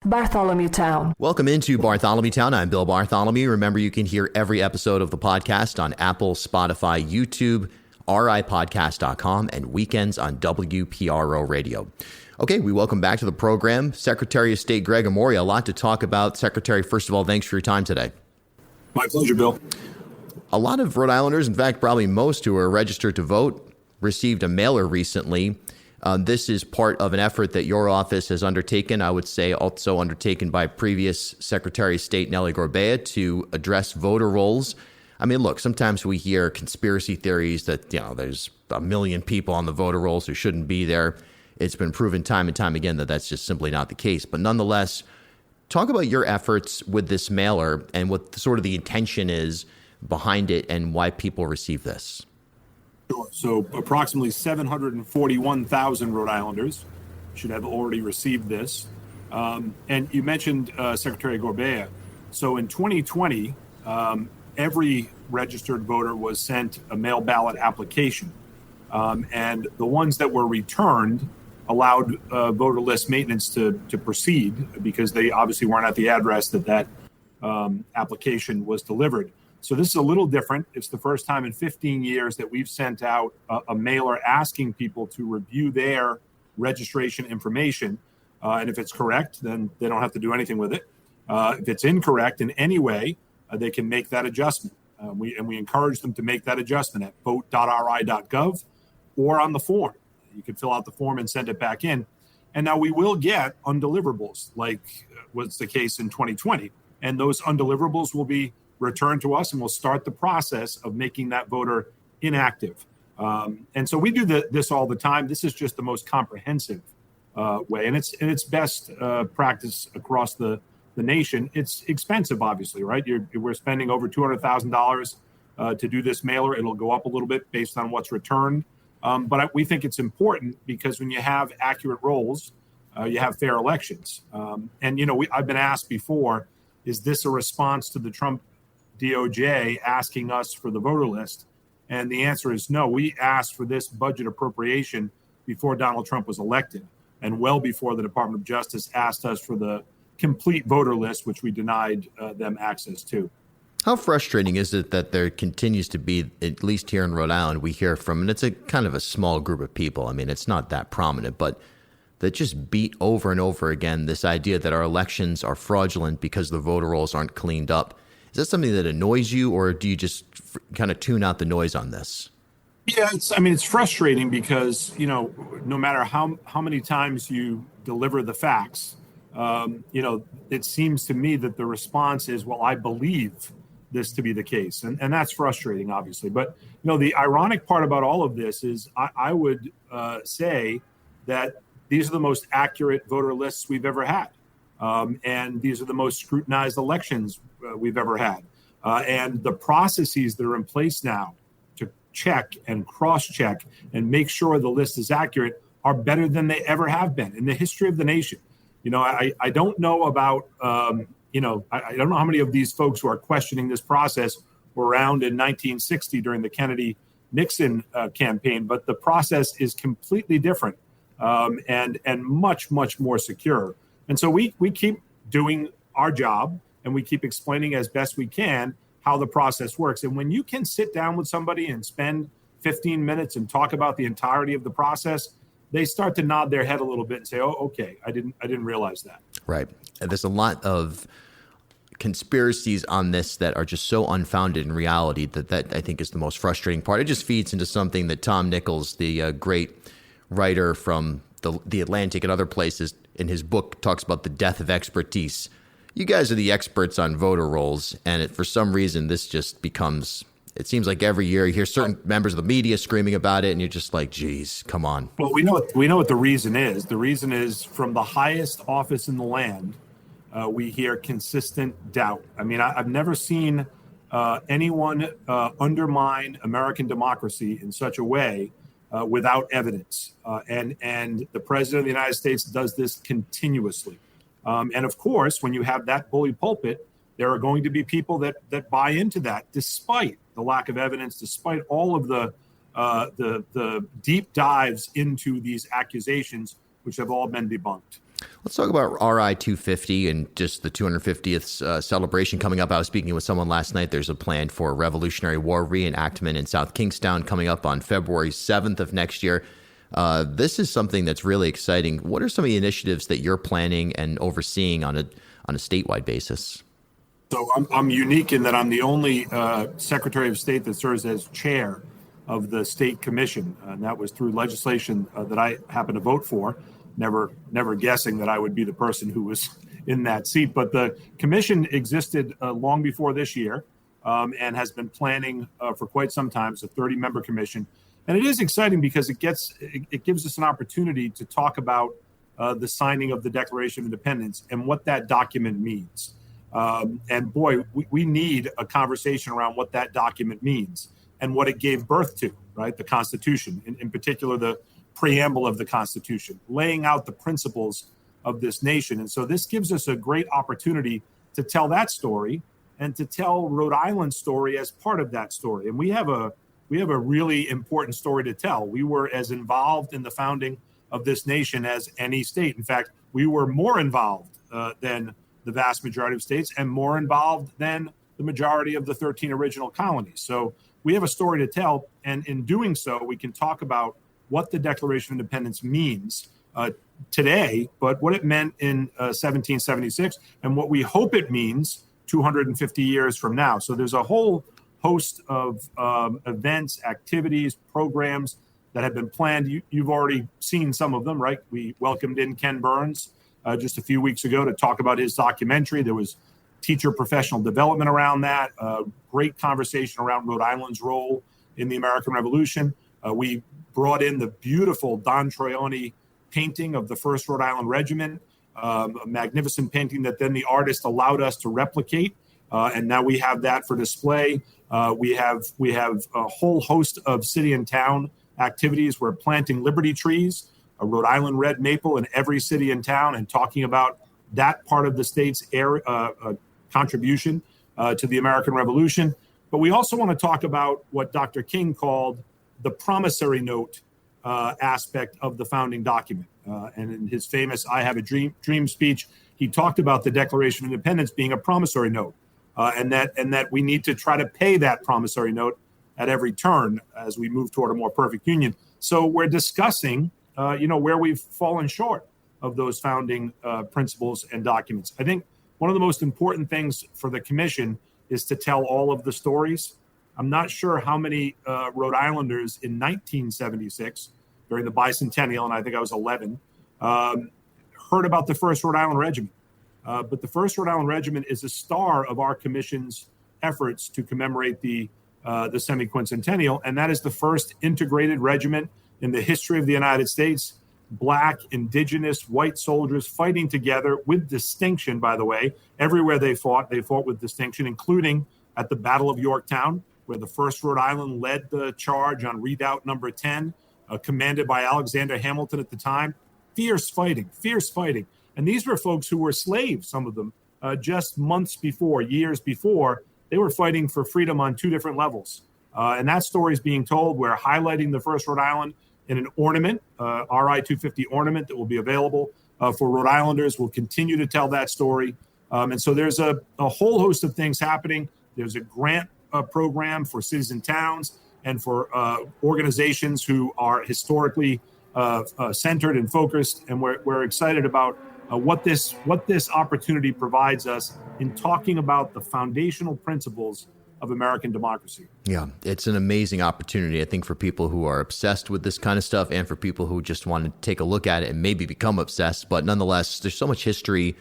Bartholomew Town. Welcome into Bartholomew Town. I'm Bill Bartholomew. Remember, you can hear every episode of the podcast on Apple, Spotify, YouTube, ripodcast.com, and weekends on WPRO Radio. Okay, we welcome back to the program Secretary of State Gregg Amore. A lot to talk about. Secretary, first of all, thanks for your time today. My pleasure, Bill. A lot of Rhode Islanders, in fact, probably most who are registered to vote, received a mailer recently. This is part of an effort that your office has undertaken, I would say also undertaken by previous Secretary of State Nellie Gorbea, to address voter rolls. I mean, look, sometimes we hear conspiracy theories that, there's a million people on the voter rolls who shouldn't be there. It's been proven time and time again that that's just simply not the case. But nonetheless, talk about your efforts with this mailer and what sort of the intention is behind it and why people receive this. Sure. So approximately 741,000 Rhode Islanders should have already received this. And you mentioned Secretary Gorbea. So in 2020, every registered voter was sent a mail ballot application. And the ones that were returned allowed voter list maintenance to proceed because they obviously weren't at the address that application was delivered. So this is a little different. It's the first time in 15 years that we've sent out a mailer asking people to review their registration information. And if it's correct, then they don't have to do anything with it. If it's incorrect in any way, they can make that adjustment. We encourage them to make that adjustment at vote.ri.gov or on the form. You can fill out the form and send it back in. And now we will get undeliverables, like was the case in 2020. And those undeliverables will be returned to us, and we'll start the process of making that voter inactive. And so we do this all the time. This is just the most comprehensive way, and it's best practice across the nation. It's expensive, obviously, right? We're spending over $200,000 to do this mailer. It'll go up a little bit based on what's returned. But we think it's important because when you have accurate rolls, you have fair elections. And, I've been asked before, is this a response to the Trump DOJ asking us for the voter list? And the answer is no. We asked for this budget appropriation before Donald Trump was elected and well before the Department of Justice asked us for the complete voter list, which we denied them access to. How frustrating is it that there continues to be, at least here in Rhode Island, we hear from, and it's a kind of a small group of people. I mean, it's not that prominent, but that just beat over and over again this idea that our elections are fraudulent because the voter rolls aren't cleaned up. Is that something that annoys you, or do you just kind of tune out the noise on this? Yeah, it's frustrating because, no matter how many times you deliver the facts, it seems to me that the response is, well, I believe this to be the case. And that's frustrating, obviously. But, the ironic part about all of this is I would say that these are the most accurate voter lists we've ever had. And these are the most scrutinized elections we've ever had. And the processes that are in place now to check and cross-check and make sure the list is accurate are better than they ever have been in the history of the nation. I don't know about, I don't know how many of these folks who are questioning this process were around in 1960 during the Kennedy-Nixon campaign, but the process is completely different and much, much more secure. And so we keep doing our job and we keep explaining as best we can how the process works. And when you can sit down with somebody and spend 15 minutes and talk about the entirety of the process, they start to nod their head a little bit and say, oh, okay, I didn't realize that. Right. And there's a lot of conspiracies on this that are just so unfounded in reality that I think is the most frustrating part. It just feeds into something that Tom Nichols, the great writer from the Atlantic and other places, in his book talks about the death of expertise. You guys are the experts on voter rolls, and for some reason this just becomes, it seems like every year you hear certain members of the media screaming about it, and you're just like, geez, come on. Well, we know what the reason is. The reason is from the highest office in the land, we hear consistent doubt. I mean, I've never seen anyone undermine American democracy in such a way without evidence. And the president of the United States does this continuously. And of course, when you have that bully pulpit, there are going to be people that buy into that, despite the lack of evidence, despite all of the deep dives into these accusations, which have all been debunked. Let's talk about RI 250 and just the 250th celebration coming up. I was speaking with someone last night. There's a plan for a Revolutionary War reenactment in South Kingstown coming up on February 7th of next year. This is something that's really exciting. What are some of the initiatives that you're planning and overseeing on a statewide basis? So I'm unique in that I'm the only Secretary of State that serves as chair of the state commission, and that was through legislation that I happen to vote for. Never guessing that I would be the person who was in that seat. But the commission existed long before this year, and has been planning for quite some time. It's a 30-member commission, and it is exciting because it gives us an opportunity to talk about the signing of the Declaration of Independence and what that document means. And boy, we need a conversation around what that document means and what it gave birth to, right? The Constitution, in particular, the preamble of the Constitution, laying out the principles of this nation. And so this gives us a great opportunity to tell that story and to tell Rhode Island's story as part of that story. And we have a really important story to tell. We were as involved in the founding of this nation as any state. In fact, we were more involved than the vast majority of states and more involved than the majority of the 13 original colonies. So we have a story to tell. And in doing so, we can talk about what the Declaration of Independence means today, but what it meant in 1776 and what we hope it means 250 years from now. So there's a whole host of events, activities, programs that have been planned. You've already seen some of them, right? We welcomed in Ken Burns just a few weeks ago to talk about his documentary. There was teacher professional development around that, great conversation around Rhode Island's role in the American Revolution. We brought in the beautiful Don Troiani painting of the 1st Rhode Island Regiment, a magnificent painting that then the artist allowed us to replicate. And now we have that for display. We have a whole host of city and town activities. We're planting Liberty trees, a Rhode Island red maple in every city and town, and talking about that part of the state's contribution to the American Revolution. But we also want to talk about what Dr. King called the promissory note aspect of the founding document. And in his famous I Have a Dream speech, he talked about the Declaration of Independence being a promissory note, and that we need to try to pay that promissory note at every turn as we move toward a more perfect union. So we're discussing, where we've fallen short of those founding principles and documents. I think one of the most important things for the commission is to tell all of the stories. I'm not sure how many Rhode Islanders in 1976, during the bicentennial, and I think I was 11, heard about the 1st Rhode Island Regiment. But the 1st Rhode Island Regiment is a star of our commission's efforts to commemorate the semi-quincentennial, and that is the first integrated regiment in the history of the United States. Black, indigenous, white soldiers fighting together with distinction, by the way. Everywhere they fought with distinction, including at the Battle of Yorktown, where the 1st Rhode Island led the charge on redoubt number 10, commanded by Alexander Hamilton at the time. Fierce fighting. And these were folks who were slaves, some of them, just months before, years before. They were fighting for freedom on two different levels. And that story is being told. We're highlighting the 1st Rhode Island in an ornament, RI 250 ornament that will be available for Rhode Islanders. We'll continue to tell that story. And so there's a whole host of things happening. There's a grant program for cities and towns and for organizations who are historically centered and focused. And we're excited about what this opportunity provides us in talking about the foundational principles of American democracy. Yeah, it's an amazing opportunity, I think, for people who are obsessed with this kind of stuff and for people who just want to take a look at it and maybe become obsessed. But nonetheless, there's so much history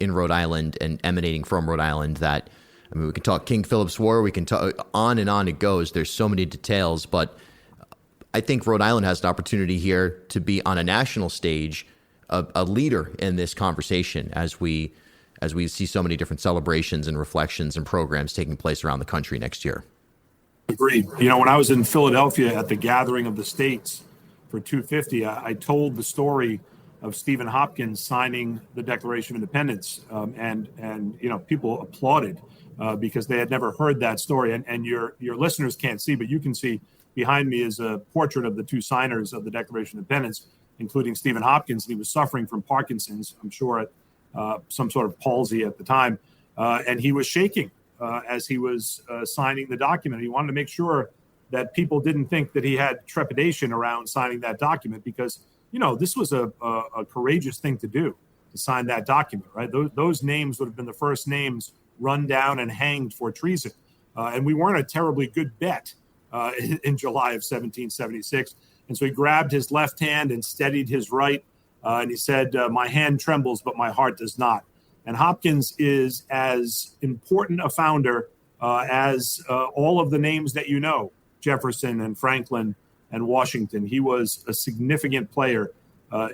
in Rhode Island and emanating from Rhode Island that, I mean, we can talk King Philip's War, we can talk on and on it goes. There's so many details, but I think Rhode Island has an opportunity here to be on a national stage, a leader in this conversation as we see so many different celebrations and reflections and programs taking place around the country next year. Agreed. When I was in Philadelphia at the Gathering of the States for 250, I told the story of Stephen Hopkins signing the Declaration of Independence, and people applauded because they had never heard that story. And your listeners can't see, but you can see behind me is a portrait of the two signers of the Declaration of Independence. including Stephen Hopkins, and he was suffering from Parkinson's, I'm sure, some sort of palsy at the time. And he was shaking as he was signing the document. He wanted to make sure that people didn't think that he had trepidation around signing that document because, this was a courageous thing to do, to sign that document, right? Those names would have been the first names run down and hanged for treason. And we weren't a terribly good bet in July of 1776. And so he grabbed his left hand and steadied his right. And he said, my hand trembles, but my heart does not. And Hopkins is as important a founder as all of the names that Jefferson and Franklin and Washington. He was a significant player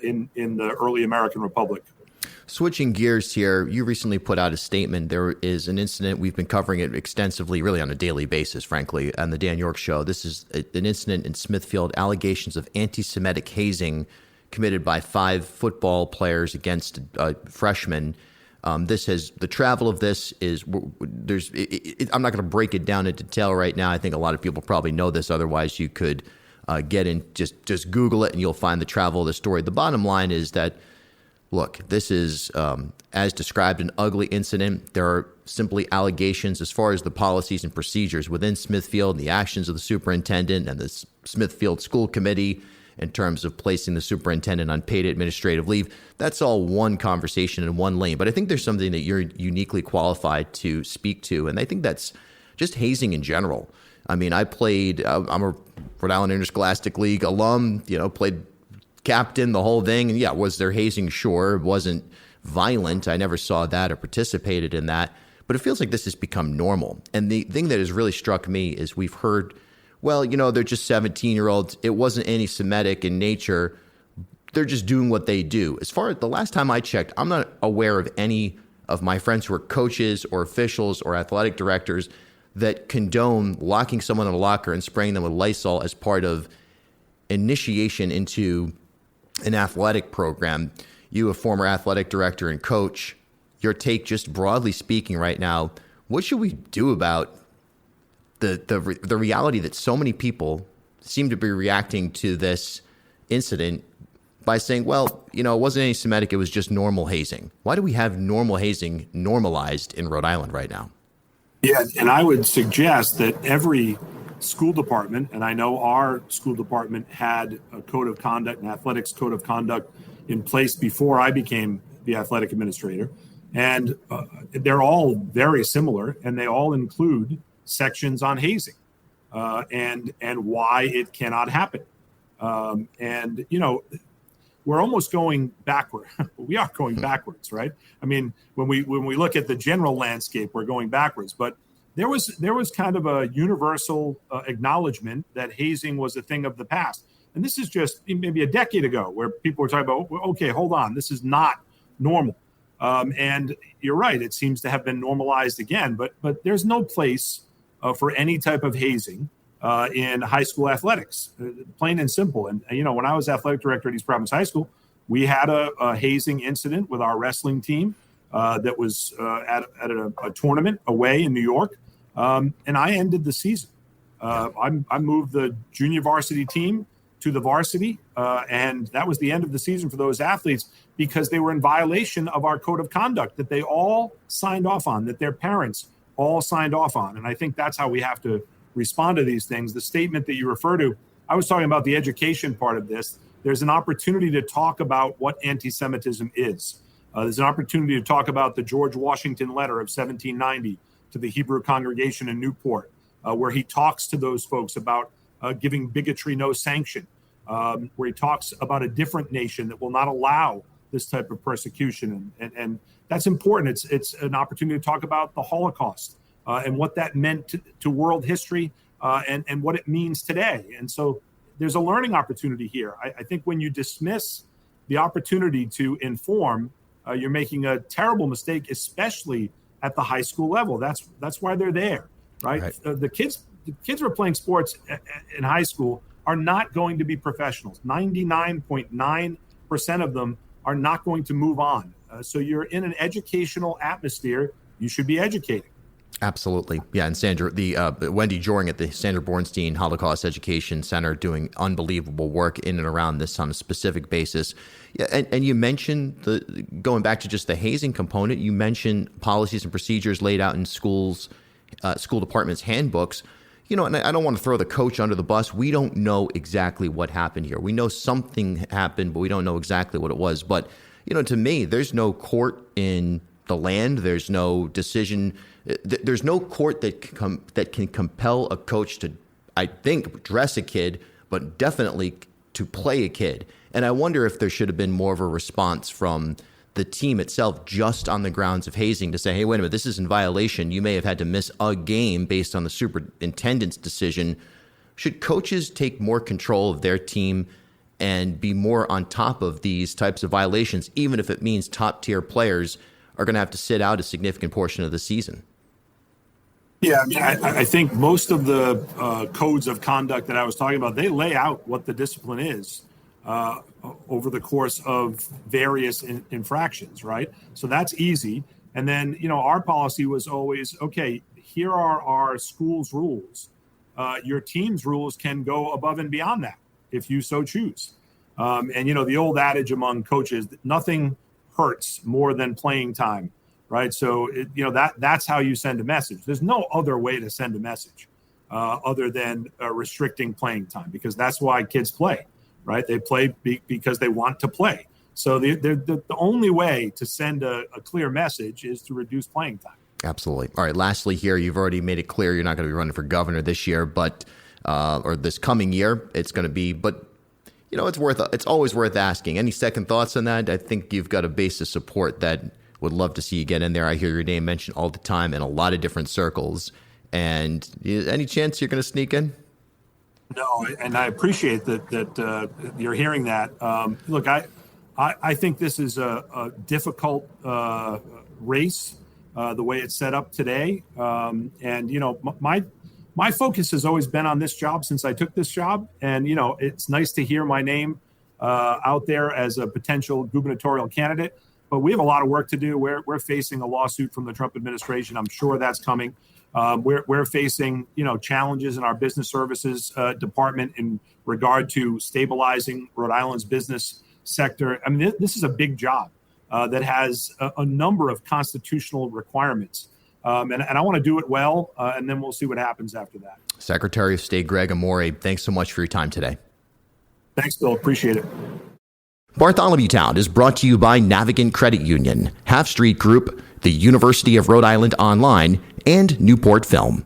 in the early American Republic. Switching gears here, you recently put out a statement. There is an incident, we've been covering it extensively, really on a daily basis, frankly, on the Dan York Show. This is an incident in Smithfield, allegations of anti-Semitic hazing committed by 5 football players against freshmen. The travel of this is, I'm not going to break it down in detail right now. I think a lot of people probably know this. Otherwise, you could get in, just Google it and you'll find the travel of the story. The bottom line is that, look, this is, as described, an ugly incident. There are simply allegations as far as the policies and procedures within Smithfield, the actions of the superintendent and the Smithfield School Committee in terms of placing the superintendent on paid administrative leave. That's all one conversation in one lane. But I think there's something that you're uniquely qualified to speak to, and I think that's just hazing in general. I mean, I'm a Rhode Island Interscholastic League alum, played captain, the whole thing. And yeah, was there hazing? Sure. It wasn't violent. I never saw that or participated in that. But it feels like this has become normal. And the thing that has really struck me is we've heard, well, they're just 17-year-olds. It wasn't anti-Semitic in nature. They're just doing what they do. As far as the last time I checked, I'm not aware of any of my friends who are coaches or officials or athletic directors that condone locking someone in a locker and spraying them with Lysol as part of initiation into an athletic program. You, a former athletic director and coach, your take, just broadly speaking right now, what should we do about the reality that so many people seem to be reacting to this incident by saying, well, it wasn't anti-Semitic, it was just normal hazing? Why do we have normal hazing normalized in Rhode Island right now? Yeah, and I would suggest that every school department, and I know our school department had a code of conduct, an athletics code of conduct in place before I became the athletic administrator. And they're all very similar, and they all include sections on hazing and why it cannot happen. We're almost going backward. We are going backwards, right? I mean, when we look at the general landscape, we're going backwards. But there was kind of a universal acknowledgement that hazing was a thing of the past. And this is just maybe a decade ago where people were talking about, okay, hold on, this is not normal. And you're right, it seems to have been normalized again. But there's no place for any type of hazing in high school athletics, plain and simple. And, when I was athletic director at East Providence High School, we had a hazing incident with our wrestling team that was at a tournament away in New York. And I ended the season. I moved the junior varsity team to the varsity, and that was the end of the season for those athletes because they were in violation of our code of conduct that they all signed off on, that their parents all signed off on. And I think that's how we have to respond to these things. The statement that you refer to, I was talking about the education part of this. There's an opportunity to talk about what anti-Semitism is. There's an opportunity to talk about the George Washington letter of 1790 to the Hebrew congregation in Newport, where he talks to those folks about giving bigotry no sanction, where he talks about a different nation that will not allow this type of persecution. And that's important. It's an opportunity to talk about the Holocaust and what that meant to world history and what it means today. And so there's a learning opportunity here. I think when you dismiss the opportunity to inform, you're making a terrible mistake, especially at the high school level. That's why they're there, right? The kids who are playing sports in high school are not going to be professionals. 99.9% of them are not going to move on. So you're in an educational atmosphere. You should be educating. Absolutely. Yeah. And Sandra, Wendy Joring at the Sandra Bornstein Holocaust Education Center doing unbelievable work in and around this on a specific basis. Yeah. And you mentioned going back to just the hazing component, you mentioned policies and procedures laid out in schools, school departments' handbooks. And I don't want to throw the coach under the bus. We don't know exactly what happened here. We know something happened, but we don't know exactly what it was. But, to me, there's no court in the land. There's no decision. There's no court that can compel a coach to, I think, dress a kid, but definitely to play a kid. And I wonder if there should have been more of a response from the team itself just on the grounds of hazing to say, hey, wait a minute, this is in violation. You may have had to miss a game based on the superintendent's decision. Should coaches take more control of their team and be more on top of these types of violations, even if it means top-tier players are going to have to sit out a significant portion of the season? Yeah, I mean, I think most of the codes of conduct that I was talking about, they lay out what the discipline is over the course of various infractions, right? So that's easy. And then, our policy was always, okay, here are our school's rules. Your team's rules can go above and beyond that if you so choose. And, the old adage among coaches, nothing hurts more than playing time, right? So, that's how you send a message. There's no other way to send a message other than restricting playing time, because that's why kids play. Right? They play because they want to play. So the only way to send a clear message is to reduce playing time. Absolutely. All right. Lastly here, you've already made it clear you're not going to be running for governor this year, but or this coming year. It's going to be, but it's always worth asking. Any second thoughts on that? I think you've got a base of support that would love to see you get in there. I hear your name mentioned all the time in a lot of different circles. And any chance you're going to sneak in? No, and I appreciate that you're hearing that. Look, I think this is a difficult race, the way it's set up today. And my focus has always been on this job since I took this job. And it's nice to hear my name out there as a potential gubernatorial candidate. But we have a lot of work to do. We're facing a lawsuit from the Trump administration. I'm sure that's coming. We're facing, challenges in our business services department in regard to stabilizing Rhode Island's business sector. I mean, this is a big job that has a number of constitutional requirements. And I want to do it well, and then we'll see what happens after that. Secretary of State Gregg Amore, thanks so much for your time today. Thanks, Bill. Appreciate it. Bartholomew Town is brought to you by Navigant Credit Union, Half Street Group, the University of Rhode Island Online, and Newport Film.